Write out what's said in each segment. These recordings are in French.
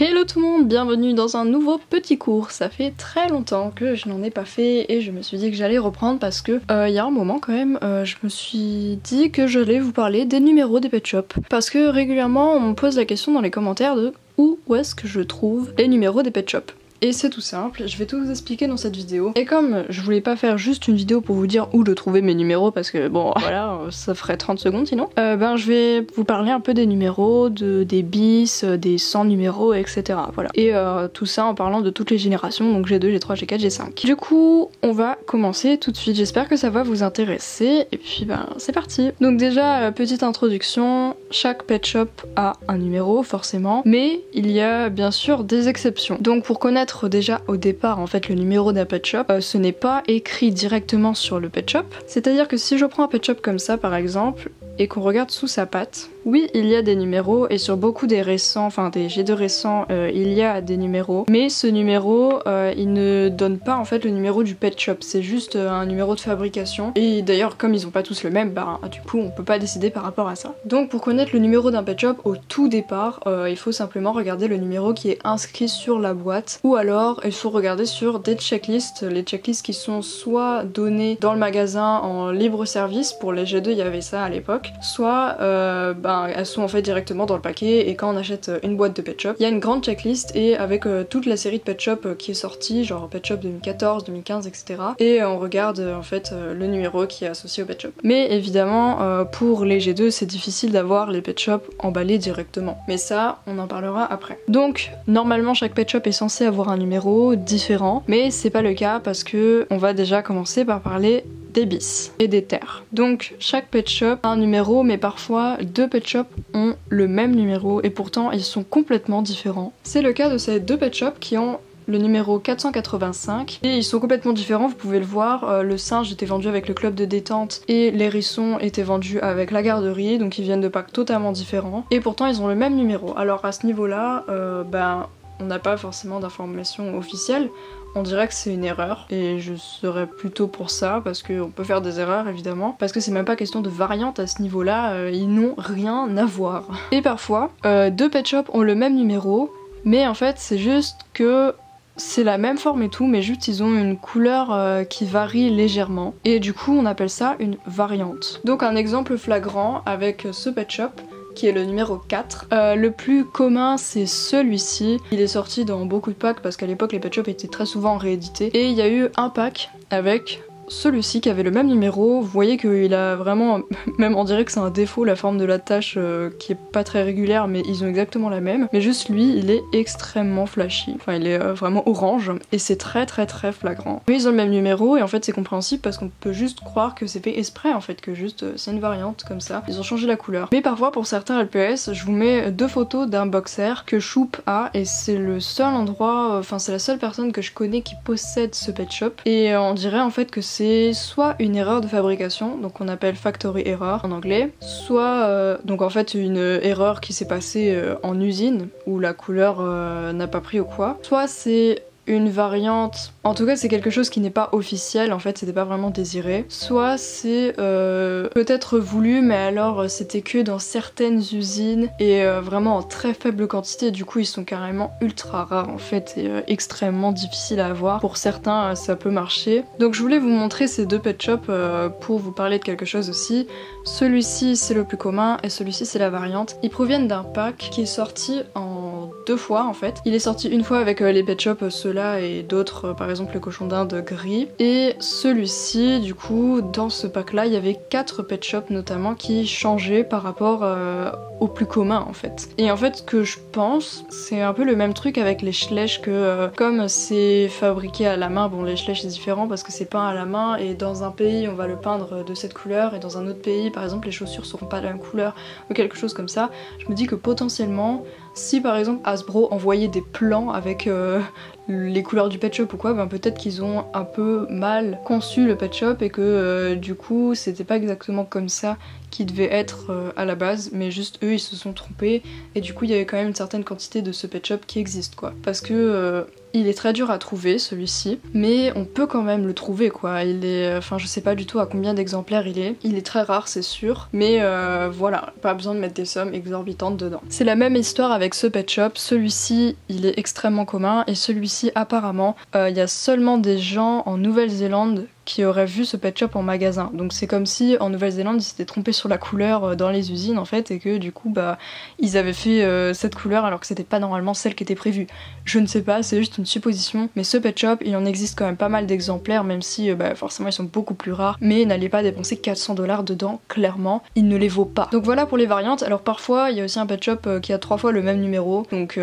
Hello tout le monde, bienvenue dans un nouveau petit cours. Ça fait très longtemps que je n'en ai pas fait et je me suis dit que j'allais reprendre parce que il y a un moment quand même, je me suis dit que j'allais vous parler des numéros des pet shops. Parce que régulièrement on me pose la question dans les commentaires de où est-ce que je trouve les numéros des pet shops. Et c'est tout simple, je vais tout vous expliquer dans cette vidéo. Et comme je voulais pas faire juste une vidéo pour vous dire où de trouver mes numéros parce que bon voilà, ça ferait 30 secondes sinon, je vais vous parler un peu des numéros, des bis, des 100 numéros, etc. Voilà. Et tout ça en parlant de toutes les générations, donc G2, G3, G4, G5. Du coup, on va commencer tout de suite, j'espère que ça va vous intéresser. Et puis c'est parti. Donc déjà, petite introduction, chaque pet shop a un numéro forcément, mais il y a bien sûr des exceptions. Donc pour connaître déjà au départ en fait le numéro d'un pet shop, ce n'est pas écrit directement sur le pet shop. C'est-à-dire que si je prends un pet shop comme ça par exemple et qu'on regarde sous sa patte, oui il y a des numéros et sur beaucoup des récents, enfin des G2 récents, il y a des numéros, mais ce numéro il ne donne pas en fait le numéro du pet shop, c'est juste un numéro de fabrication. Et d'ailleurs comme ils ont pas tous le même, du coup on peut pas décider par rapport à ça. Donc pour connaître le numéro d'un pet shop au tout départ, il faut simplement regarder le numéro qui est inscrit sur la boîte, ou alors il faut regarder sur des checklists, les checklists qui sont soit données dans le magasin en libre service, pour les G2 il y avait ça à l'époque, soit elles sont en fait directement dans le paquet, et quand on achète une boîte de pet shop, il y a une grande checklist et avec toute la série de pet shop qui est sortie, genre pet shop 2014, 2015, etc. Et on regarde en fait le numéro qui est associé au pet shop. Mais évidemment pour les G2 c'est difficile d'avoir les pet shops emballés directement, mais ça on en parlera après. Donc normalement chaque pet shop est censé avoir un numéro différent, mais c'est pas le cas parce que on va déjà commencer par parler des bis et des terres. Donc chaque pet shop a un numéro, mais parfois deux pet shops ont le même numéro et pourtant ils sont complètement différents. C'est le cas de ces deux pet shops qui ont le numéro 485 et ils sont complètement différents, vous pouvez le voir. Le singe était vendu avec le club de détente et l'hérisson était vendu avec la garderie, donc ils viennent de packs totalement différents et pourtant ils ont le même numéro. Alors à ce niveau là on n'a pas forcément d'informations officielles, on dirait que c'est une erreur et je serais plutôt pour ça parce qu'on peut faire des erreurs évidemment, parce que c'est même pas question de variante à ce niveau là, ils n'ont rien à voir. Et parfois deux pet shops ont le même numéro, mais en fait c'est juste que c'est la même forme et tout, mais juste ils ont une couleur qui varie légèrement et du coup on appelle ça une variante. Donc un exemple flagrant avec ce pet shop qui est le numéro 4. Le plus commun c'est celui-ci. Il est sorti dans beaucoup de packs parce qu'à l'époque les pet shops étaient très souvent réédités. Et il y a eu un pack avec celui-ci qui avait le même numéro. Vous voyez qu'il a vraiment, même on dirait que c'est un défaut la forme de la tache qui est pas très régulière, mais ils ont exactement la même. Mais juste lui il est extrêmement flashy, enfin il est vraiment orange et c'est très flagrant. Mais ils ont le même numéro et en fait c'est compréhensible parce qu'on peut juste croire que c'est fait exprès en fait, que juste c'est une variante comme ça. Ils ont changé la couleur. Mais parfois pour certains LPS, je vous mets deux photos d'un boxer que Shoop a et c'est le seul endroit, enfin c'est la seule personne que je connais qui possède ce pet shop et on dirait en fait que c'est soit une erreur de fabrication, donc on appelle factory error en anglais, soit donc en fait une erreur qui s'est passée en usine où la couleur n'a pas pris ou quoi, soit c'est une variante, en tout cas c'est quelque chose qui n'est pas officiel, en fait c'était pas vraiment désiré, soit c'est peut-être voulu mais alors c'était que dans certaines usines et vraiment en très faible quantité, du coup ils sont carrément ultra rares en fait et extrêmement difficiles à avoir. Pour certains ça peut marcher. Donc je voulais vous montrer ces deux pet shops pour vous parler de quelque chose aussi. Celui-ci c'est le plus commun et celui-ci c'est la variante. Ils proviennent d'un pack qui est sorti en deux fois en fait. Il est sorti une fois avec les pet shops ceux-là et d'autres, par exemple le cochon d'Inde gris. Et celui-ci, du coup, dans ce pack-là, il y avait 4 pet shops notamment qui changeaient par rapport au plus commun en fait. Et en fait, ce que je pense, c'est un peu le même truc avec les schlecht que comme c'est fabriqué à la main, bon les schlecht c'est différent parce que c'est peint à la main et dans un pays on va le peindre de cette couleur et dans un autre pays, par exemple, les chaussures seront pas de la même couleur ou quelque chose comme ça. Je me dis que potentiellement, si par exemple Hasbro envoyait des plans avec les couleurs du pet shop ou quoi, peut-être qu'ils ont un peu mal conçu le pet shop et que du coup c'était pas exactement comme ça qui devait être à la base, mais juste eux ils se sont trompés et du coup il y avait quand même une certaine quantité de ce pet shop qui existe quoi. Parce que il est très dur à trouver celui-ci, mais on peut quand même le trouver quoi. Il est, enfin je sais pas du tout à combien d'exemplaires il est très rare c'est sûr, mais voilà, pas besoin de mettre des sommes exorbitantes dedans. C'est la même histoire avec ce pet shop, celui-ci il est extrêmement commun et celui-ci apparemment il y a seulement des gens en Nouvelle-Zélande qui auraient vu ce pet shop en magasin. Donc c'est comme si en Nouvelle-Zélande ils s'étaient trompés sur la couleur dans les usines en fait et que du coup bah ils avaient fait cette couleur alors que c'était pas normalement celle qui était prévue. Je ne sais pas, c'est juste une supposition, mais ce pet shop il en existe quand même pas mal d'exemplaires même si bah, forcément ils sont beaucoup plus rares, mais n'allez pas dépenser 400 $ dedans, clairement il ne les vaut pas. Donc voilà pour les variantes. Alors parfois il y a aussi un pet shop qui a 3 fois le même numéro, donc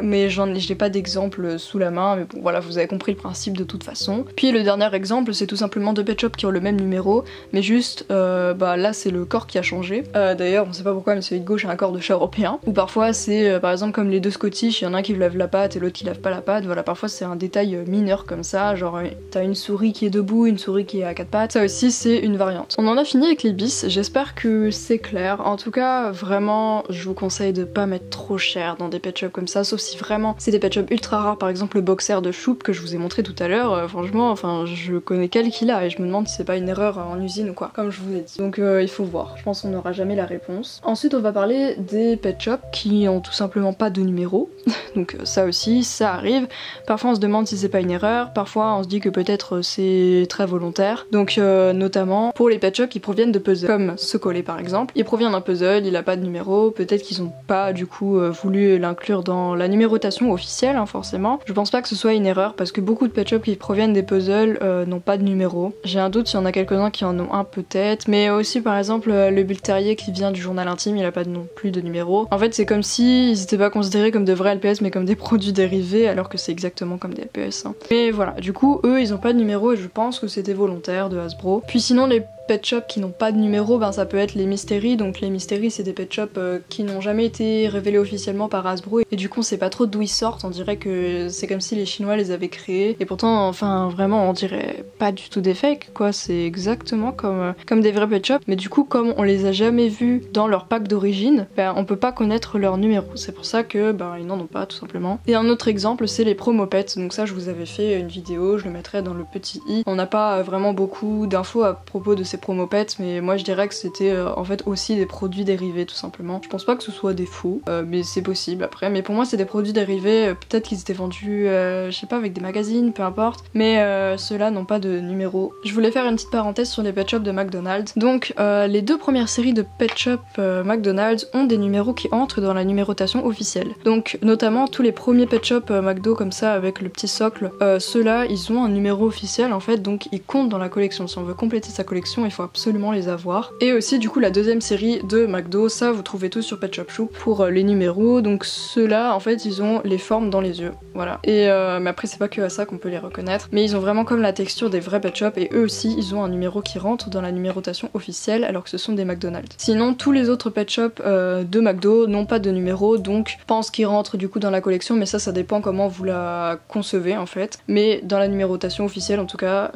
mais j'ai pas d'exemple sous la main, mais bon voilà vous avez compris le principe de toute façon. Puis le dernier exemple c'est tout simplement 2 pet shops qui ont le même numéro, mais juste bah là c'est le corps qui a changé. D'ailleurs on sait pas pourquoi mais celui de gauche a un corps de chat européen. Ou parfois c'est par exemple comme les deux Scottish, il y en a un qui lève la patte et l'autre qui lève pas la patte. Voilà, parfois c'est un détail mineur comme ça, genre t'as une souris qui est debout, une souris qui est à 4 pattes. Ça aussi c'est une variante. On en a fini avec les bis, j'espère que c'est clair. En tout cas vraiment je vous conseille de pas mettre trop cher dans des pet shops comme ça, sauf si vraiment c'est des pet shops ultra rares, par exemple le boxer de Choup que je vous ai montré tout à l'heure. Franchement enfin je connais quel qu'il a et je me demande si c'est pas une erreur en usine ou quoi, comme je vous ai dit. Donc il faut voir, je pense qu'on n'aura jamais la réponse. Ensuite on va parler des pet shops qui ont tout simplement pas de numéro. Donc ça aussi, ça arrive. Parfois on se demande si c'est pas une erreur, parfois on se dit que peut-être c'est très volontaire. Donc notamment pour les pet shops qui proviennent de puzzles, comme ce collet par exemple. Il provient d'un puzzle, il a pas de numéro, peut-être qu'ils ont pas du coup voulu l'inclure dans la numérotation officielle hein, forcément. Je pense pas que ce soit une erreur parce que beaucoup de pet shops qui proviennent des puzzles n'ont pas de numéro. J'ai un doute s'il y en a quelques-uns qui en ont un peut-être, mais aussi par exemple le bull terrier qui vient du journal intime, il a pas non plus de numéro. En fait c'est comme si ils étaient pas considérés comme de vrais LPS mais comme des produits dérivés alors que c'est exactement comme des LPS. Hein. Mais voilà, du coup eux ils ont pas de numéro et je pense que c'était volontaire de Hasbro. Puis sinon les pet shops qui n'ont pas de numéro, ben ça peut être les Mystery. Donc les Mystery c'est des pet shops qui n'ont jamais été révélés officiellement par Hasbro et du coup on sait pas trop d'où ils sortent, on dirait que c'est comme si les Chinois les avaient créés et pourtant enfin vraiment on dirait pas du tout des fakes quoi, c'est exactement comme des vrais pet shops, mais du coup comme on les a jamais vus dans leur pack d'origine, ben on peut pas connaître leur numéro, c'est pour ça que ben ils n'en ont pas tout simplement. Et un autre exemple c'est les promo pets, donc ça je vous avais fait une vidéo, je le mettrai dans le petit i. On n'a pas vraiment beaucoup d'infos à propos de ces promo pets, mais moi je dirais que c'était en fait aussi des produits dérivés tout simplement. Je pense pas que ce soit des faux, mais c'est possible après, mais pour moi c'est des produits dérivés, peut-être qu'ils étaient vendus je sais pas avec des magazines, peu importe, mais ceux-là n'ont pas de numéro. Je voulais faire une petite parenthèse sur les pet shops de McDonald's. Donc les 2 premières séries de pet shop McDonald's ont des numéros qui entrent dans la numérotation officielle. Donc notamment tous les premiers pet shop McDo comme ça avec le petit socle, ceux-là ils ont un numéro officiel en fait, donc ils comptent dans la collection. Si on veut compléter sa collection il faut absolument les avoir. Et aussi du coup la deuxième série de McDo, ça vous trouvez tout sur Pet Shop Choup pour les numéros, donc ceux-là en fait ils ont les formes dans les yeux, voilà. Et mais après c'est pas que à ça qu'on peut les reconnaître, mais ils ont vraiment comme la texture des vrais Pet Shop et eux aussi ils ont un numéro qui rentre dans la numérotation officielle alors que ce sont des McDonald's. Sinon tous les autres Pet Shop de McDo n'ont pas de numéro, donc je pense qu'ils rentrent du coup dans la collection, mais ça dépend comment vous la concevez en fait, mais dans la numérotation officielle en tout cas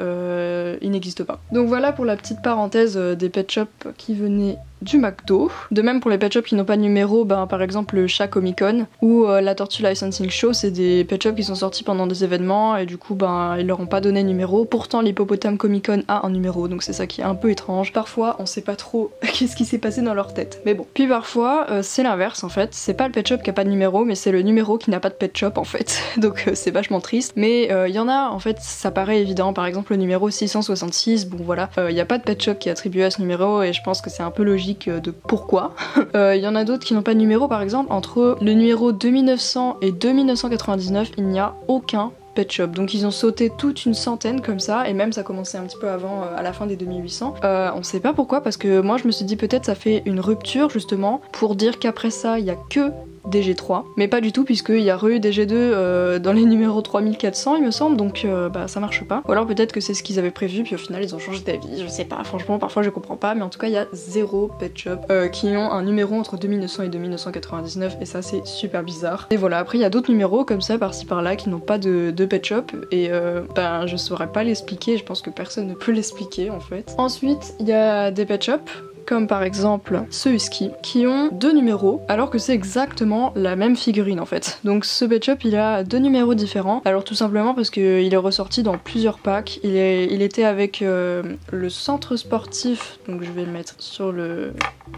il n'existe pas. Donc voilà pour la petite parenthèse des pet shops qui venaient du McDo. De même pour les pet shops qui n'ont pas de numéro, ben, par exemple le chat Comic Con ou la Tortue Licensing Show, c'est des pet shops qui sont sortis pendant des événements et du coup ben, ils leur ont pas donné numéro. Pourtant l'Hippopotame Comic Con a un numéro, donc c'est ça qui est un peu étrange. Parfois on sait pas trop qu'est-ce qui s'est passé dans leur tête, mais bon. Puis parfois c'est l'inverse en fait, c'est pas le pet shop qui a pas de numéro, mais c'est le numéro qui n'a pas de pet shop en fait. Donc c'est vachement triste, mais il y en a en fait, ça paraît évident, par exemple le numéro 666, bon voilà, il y a pas de pet shop qui est attribué à ce numéro et je pense que c'est un peu logique de pourquoi. Il y en a d'autres qui n'ont pas de numéro, par exemple entre le numéro 2900 et 2999 il n'y a aucun pet shop, donc ils ont sauté toute une centaine comme ça, et même ça commençait un petit peu avant, à la fin des 2800. On sait pas pourquoi, parce que moi je me suis dit peut-être ça fait une rupture justement pour dire qu'après ça il y a que DG3, mais pas du tout puisqu'il y a eu DG2 dans les numéros 3400 il me semble, donc bah ça marche pas. Ou alors peut-être que c'est ce qu'ils avaient prévu puis au final ils ont changé d'avis, je sais pas, franchement parfois je comprends pas, mais en tout cas il y a 0 pet shop qui ont un numéro entre 2900 et 2999 et ça c'est super bizarre. Et voilà, après il y a d'autres numéros comme ça par-ci par-là qui n'ont pas de pet shop et ben je saurais pas l'expliquer, je pense que personne ne peut l'expliquer en fait. Ensuite il y a des pet shops comme par exemple ce husky, qui ont 2 numéros alors que c'est exactement la même figurine en fait. Donc ce Pet Shop il a 2 numéros différents, alors tout simplement parce qu'il est ressorti dans plusieurs packs. Il était avec le centre sportif, donc je vais le mettre sur le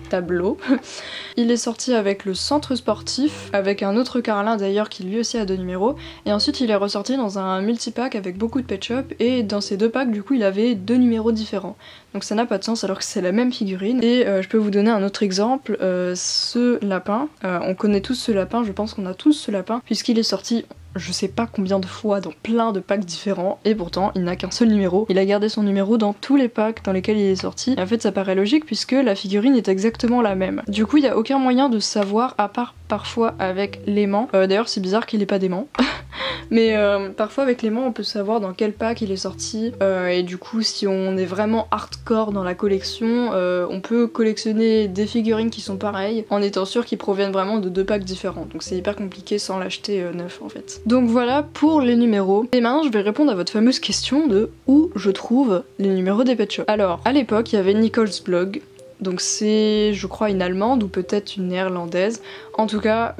tableau. Il est sorti avec le centre sportif, avec un autre Carlin d'ailleurs qui lui aussi a 2 numéros, et ensuite il est ressorti dans un multipack avec beaucoup de Pet Shop, et dans ces 2 packs du coup il avait 2 numéros différents. Donc ça n'a pas de sens alors que c'est la même figurine. Et je peux vous donner un autre exemple, ce lapin, on connaît tous ce lapin, je pense qu'on a tous ce lapin, puisqu'il est sorti je sais pas combien de fois dans plein de packs différents, et pourtant il n'a qu'un seul numéro. Il a gardé son numéro dans tous les packs dans lesquels il est sorti, et en fait ça paraît logique puisque la figurine est exactement la même. Du coup il n'y a aucun moyen de savoir, à part parfois avec l'aimant. D'ailleurs c'est bizarre qu'il ait pas d'aimant. Mais parfois avec l'aimant on peut savoir dans quel pack il est sorti, et du coup si on est vraiment hardcore dans la collection, on peut collectionner des figurines qui sont pareilles en étant sûr qu'ils proviennent vraiment de 2 packs différents. Donc c'est hyper compliqué sans l'acheter neuf en fait. Donc voilà pour les numéros. Et maintenant je vais répondre à votre fameuse question de où je trouve les numéros des Pet Shop. Alors à l'époque il y avait Nicole's Blog. Donc c'est, je crois, une allemande ou peut-être une néerlandaise. En tout cas,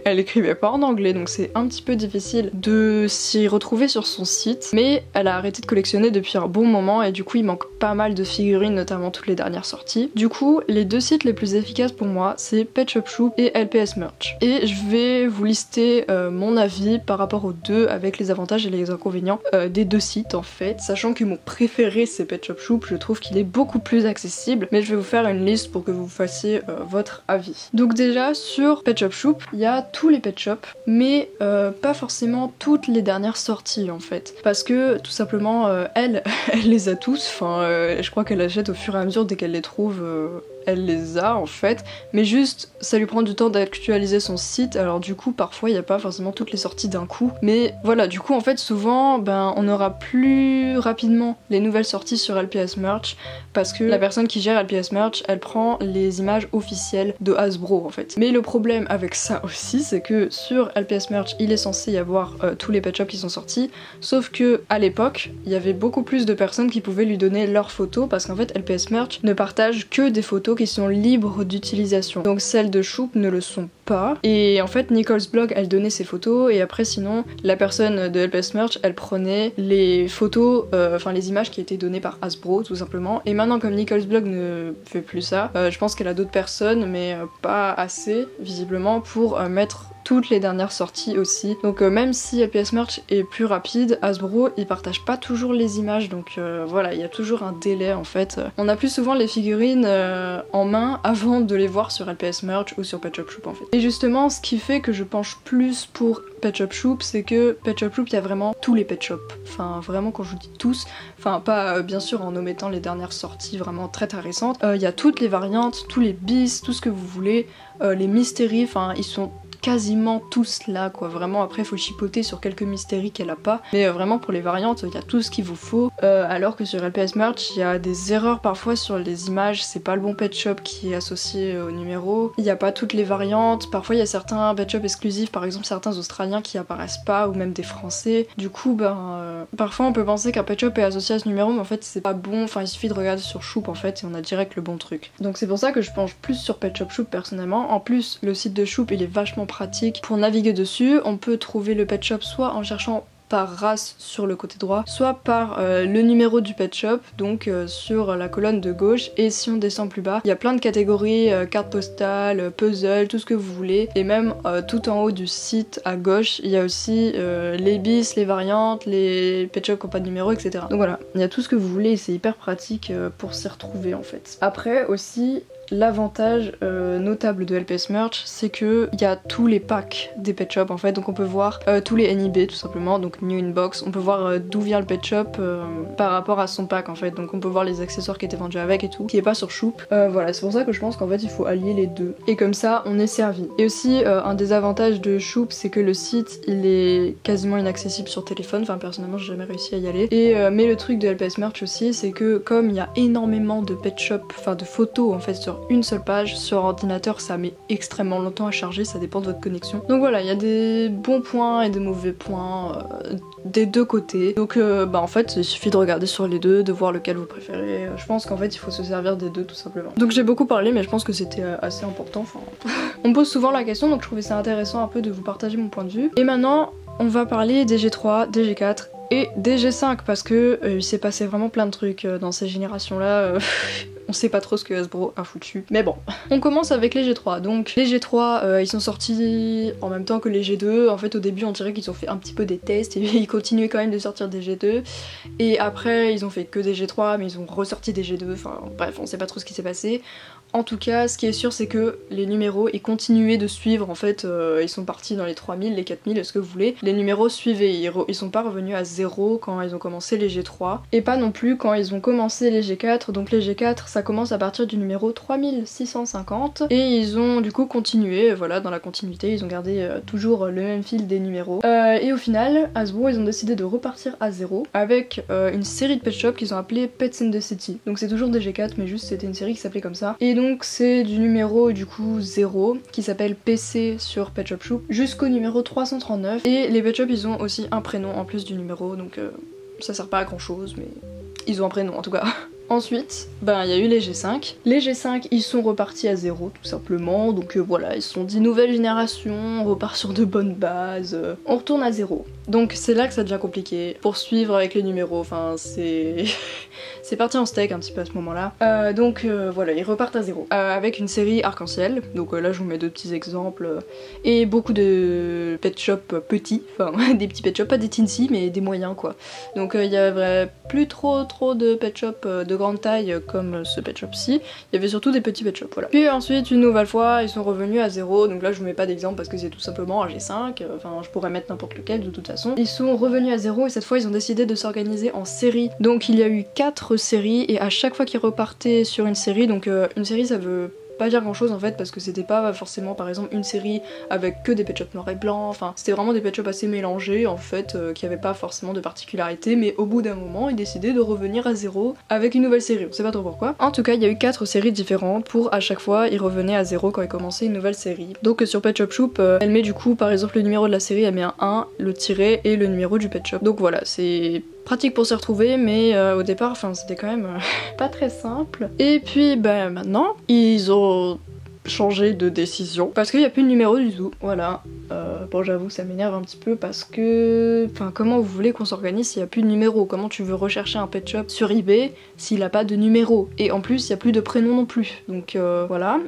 elle écrivait pas en anglais, donc c'est un petit peu difficile de s'y retrouver sur son site. Mais elle a arrêté de collectionner depuis un bon moment et du coup il manque pas mal de figurines, notamment toutes les dernières sorties. Du coup, les 2 sites les plus efficaces pour moi, c'est Pet Shop Shoop et LPS Merch. Et je vais vous lister mon avis par rapport aux deux, avec les avantages et les inconvénients des 2 sites en fait. Sachant que mon préféré c'est Pet Shop Shoop, je trouve qu'il est beaucoup plus accessible, mais je vais vous faire une liste pour que vous fassiez votre avis. Donc déjà sur Pet Shop Shoop, il y a tous les Pet Shop, mais pas forcément toutes les dernières sorties en fait. Parce que tout simplement elle les a tous, enfin je crois qu'elle achète au fur et à mesure dès qu'elle les trouve. Elle les a en fait, mais juste ça lui prend du temps d'actualiser son site, alors du coup parfois il n'y a pas forcément toutes les sorties d'un coup, mais voilà, du coup en fait souvent on aura plus rapidement les nouvelles sorties sur LPS Merch parce que la personne qui gère LPS Merch elle prend les images officielles de Hasbro en fait. Mais le problème avec ça aussi c'est que sur LPS Merch il est censé y avoir tous les Pet Shop qui sont sortis, sauf que à l'époque il y avait beaucoup plus de personnes qui pouvaient lui donner leurs photos parce qu'en fait LPS Merch ne partage que des photos qui sont libres d'utilisation. Donc celles de Shoop ne le sont pas. Et en fait Nicole's Blog elle donnait ses photos et après sinon la personne de LPS Merch elle prenait les photos, enfin les images qui étaient données par Hasbro tout simplement. Et maintenant comme Nicole's Blog ne fait plus ça, je pense qu'elle a d'autres personnes mais pas assez visiblement pour mettre toutes les dernières sorties aussi. Donc même si LPS Merch est plus rapide, Hasbro ils partagent pas toujours les images, donc voilà, il y a toujours un délai en fait. On a plus souvent les figurines en main avant de les voir sur LPS Merch ou sur Pet Shop Shoop en fait. Et justement ce qui fait que je penche plus pour Pet Shop Shoop, c'est que Pet Shop Shoop il y a vraiment tous les Pet Shop. Enfin vraiment quand je vous dis tous, enfin pas bien sûr en omettant les dernières sorties vraiment très très récentes, il y a toutes les variantes, tous les bis, tout ce que vous voulez, les mystéries, enfin ils sont quasiment tous là quoi, vraiment après faut chipoter sur quelques mystéries qu'elle a pas, mais vraiment pour les variantes il y a tout ce qu'il vous faut, alors que sur LPS Merch il y a des erreurs parfois sur les images, c'est pas le bon Pet Shop qui est associé au numéro, il y a pas toutes les variantes, parfois il y a certains Pet Shop exclusifs, par exemple certains australiens qui apparaissent pas, ou même des français, du coup parfois on peut penser qu'un Pet Shop est associé à ce numéro mais en fait c'est pas bon, enfin il suffit de regarder sur Shoop en fait et on a direct le bon truc. Donc c'est pour ça que je penche plus sur Pet Shop Shoop personnellement. En plus le site de Shoop il est vachement pratique pour naviguer dessus, on peut trouver le Pet Shop soit en cherchant par race sur le côté droit, soit par le numéro du Pet Shop, donc sur la colonne de gauche, et si on descend plus bas, il y a plein de catégories, cartes postales, puzzle, tout ce que vous voulez, et même tout en haut du site à gauche, il y a aussi les bis, les variantes, les Pet Shop qui n'ont pas de numéro, etc. Donc voilà, il y a tout ce que vous voulez et c'est hyper pratique pour s'y retrouver en fait. Après aussi, l'avantage notable de LPS Merch, c'est que il y a tous les packs des Pet Shop en fait, donc on peut voir tous les NIB tout simplement, donc New Inbox, on peut voir d'où vient le Pet Shop par rapport à son pack en fait, donc on peut voir les accessoires qui étaient vendus avec et tout, qui est pas sur Shoop. Voilà, c'est pour ça que je pense qu'en fait il faut allier les deux, et comme ça on est servi. Et aussi un des avantages de Shoop, c'est que le site il est quasiment inaccessible sur téléphone, enfin personnellement j'ai jamais réussi à y aller, et mais le truc de LPS Merch aussi, c'est que comme il y a énormément de Pet Shop, enfin de photos en fait sur sur une seule page. Sur ordinateur ça met extrêmement longtemps à charger, ça dépend de votre connexion. Donc voilà, il y a des bons points et des mauvais points des deux côtés. Donc en fait il suffit de regarder sur les deux, de voir lequel vous préférez. Je pense qu'en fait il faut se servir des deux tout simplement. Donc j'ai beaucoup parlé mais je pense que c'était assez important. Enfin, on me pose souvent la question donc je trouvais ça intéressant un peu de vous partager mon point de vue. Et maintenant on va parler des G3, des G4 et des G5 parce que il s'est passé vraiment plein de trucs dans ces générations là. On sait pas trop ce que Hasbro a foutu. Mais bon, on commence avec les G3. Donc les G3 ils sont sortis en même temps que les G2. En fait au début on dirait qu'ils ont fait un petit peu des tests et ils continuaient quand même de sortir des G2. Et après ils ont fait que des G3 mais ils ont ressorti des G2. Enfin bref, on sait pas trop ce qui s'est passé. En tout cas, ce qui est sûr, c'est que les numéros, ils continuaient de suivre, en fait, ils sont partis dans les 3000, les 4000, ce que vous voulez. Les numéros suivaient, ils sont pas revenus à 0 quand ils ont commencé les G3, et pas non plus quand ils ont commencé les G4, donc les G4, ça commence à partir du numéro 3650, et ils ont du coup continué, voilà, dans la continuité, ils ont gardé toujours le même fil des numéros. Et au final, Hasbro, ils ont décidé de repartir à 0, avec une série de Pet Shop qu'ils ont appelé Pets in the City. Donc c'est toujours des G4, mais juste c'était une série qui s'appelait comme ça. Et donc c'est du numéro du coup 0 qui s'appelle PC sur Pet Shop Shop jusqu'au numéro 339 et les Pet Shop ils ont aussi un prénom en plus du numéro donc ça sert pas à grand chose mais ils ont un prénom en tout cas. Ensuite, il y a eu les G5. Les G5, ils sont repartis à 0 tout simplement. Donc voilà, ils se sont dit nouvelle génération, on repart sur de bonnes bases, on retourne à 0. Donc c'est là que ça devient compliqué. Poursuivre avec les numéros, enfin c'est... c'est parti en steak un petit peu à ce moment-là. Voilà, ils repartent à 0. Avec une série arc-en-ciel. Donc là je vous mets deux petits exemples. Et beaucoup de pet shop petits. Enfin des petits pet shop, pas des teensy mais des moyens quoi. Donc il y avait plus trop de pet shop de grande taille comme ce pet shop-ci. Il y avait surtout des petits pet shop, voilà. Puis ensuite, une nouvelle fois, ils sont revenus à 0. Donc là je vous mets pas d'exemple parce que c'est tout simplement un G5. Enfin je pourrais mettre n'importe lequel de toute façon. Ils sont revenus à 0 et cette fois ils ont décidé de s'organiser en série. Donc il y a eu 4 séries et à chaque fois qu'ils repartaient sur une série, donc une série ça veut pas dire grand chose en fait parce que c'était pas forcément par exemple une série avec que des pet shop noirs et blancs, enfin c'était vraiment des pet shop assez mélangés en fait qui avaient pas forcément de particularité mais au bout d'un moment ils décidaient de revenir à 0 avec une nouvelle série, on sait pas trop pourquoi. En tout cas il y a eu 4 séries différentes pour à chaque fois ils revenaient à 0 quand ils commençaient une nouvelle série. Donc sur Pet Shop Shop elle met du coup par exemple le numéro de la série, elle met un 1, le tiret et le numéro du pet shop. Donc voilà, c'est pratique pour se retrouver mais au départ enfin c'était quand même pas très simple. Et puis maintenant ils ont changé de décision parce qu'il n'y a plus de numéro du tout, voilà. Bon j'avoue ça m'énerve un petit peu parce que enfin comment vous voulez qu'on s'organise s'il n'y a plus de numéro? Comment tu veux rechercher un pet shop sur eBay s'il a pas de numéro? Et en plus il n'y a plus de prénom non plus, donc voilà.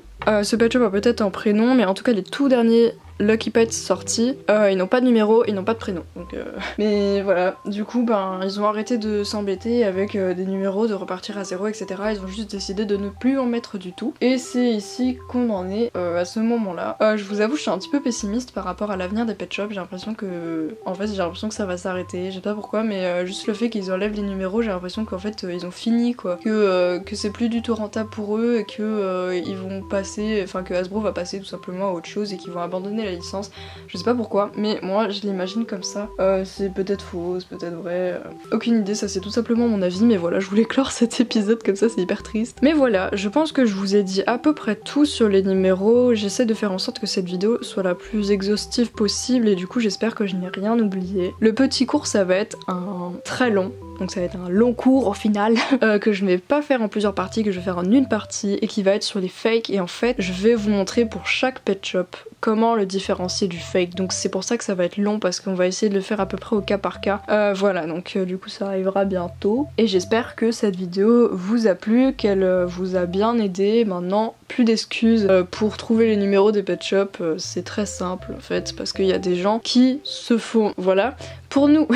Ce pet shop a peut-être un prénom mais en tout cas les tout derniers Lucky Pets sortis, ils n'ont pas de numéro, ils n'ont pas de prénom. Donc, mais voilà, du coup ils ont arrêté de s'embêter avec des numéros, de repartir à 0 etc. Ils ont juste décidé de ne plus en mettre du tout. Et c'est ici qu'on en est à ce moment là. Je vous avoue je suis un petit peu pessimiste par rapport à l'avenir des pet shops. J'ai l'impression que que ça va s'arrêter, je sais pas pourquoi mais juste le fait qu'ils enlèvent les numéros, j'ai l'impression qu'en fait ils ont fini quoi. Que c'est plus du tout rentable pour eux et que ils vont passer, enfin que Hasbro va passer tout simplement à autre chose et qu'ils vont abandonner la licence. Je sais pas pourquoi, mais moi je l'imagine comme ça. C'est peut-être faux, c'est peut-être vrai. Aucune idée, ça c'est tout simplement mon avis, mais voilà, je voulais clore cet épisode comme ça, c'est hyper triste. Mais voilà, je pense que je vous ai dit à peu près tout sur les numéros. J'essaie de faire en sorte que cette vidéo soit la plus exhaustive possible et du coup j'espère que je n'ai rien oublié. Le petit cours ça va être un très long. Donc ça va être un long cours au final que je ne vais pas faire en plusieurs parties, que je vais faire en une partie et qui va être sur les fakes. Et en fait je vais vous montrer pour chaque pet shop comment le différencier du fake. Donc c'est pour ça que ça va être long parce qu'on va essayer de le faire à peu près au cas par cas. Voilà, donc du coup ça arrivera bientôt. Et j'espère que cette vidéo vous a plu, qu'elle vous a bien aidé. Maintenant, plus d'excuses pour trouver les numéros des pet shops. C'est très simple en fait parce qu'il y a des gens qui se font, voilà, pour nous,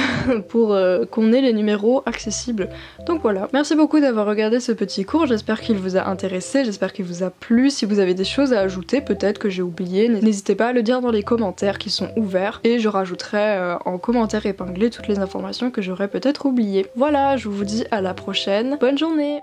pour qu'on ait les numéros accessibles. Donc voilà, merci beaucoup d'avoir regardé ce petit cours, j'espère qu'il vous a intéressé, j'espère qu'il vous a plu. Si vous avez des choses à ajouter, peut-être que j'ai oublié, n'hésitez pas à le dire dans les commentaires qui sont ouverts et je rajouterai en commentaire épinglé toutes les informations que j'aurais peut-être oubliées. Voilà, je vous dis à la prochaine, bonne journée.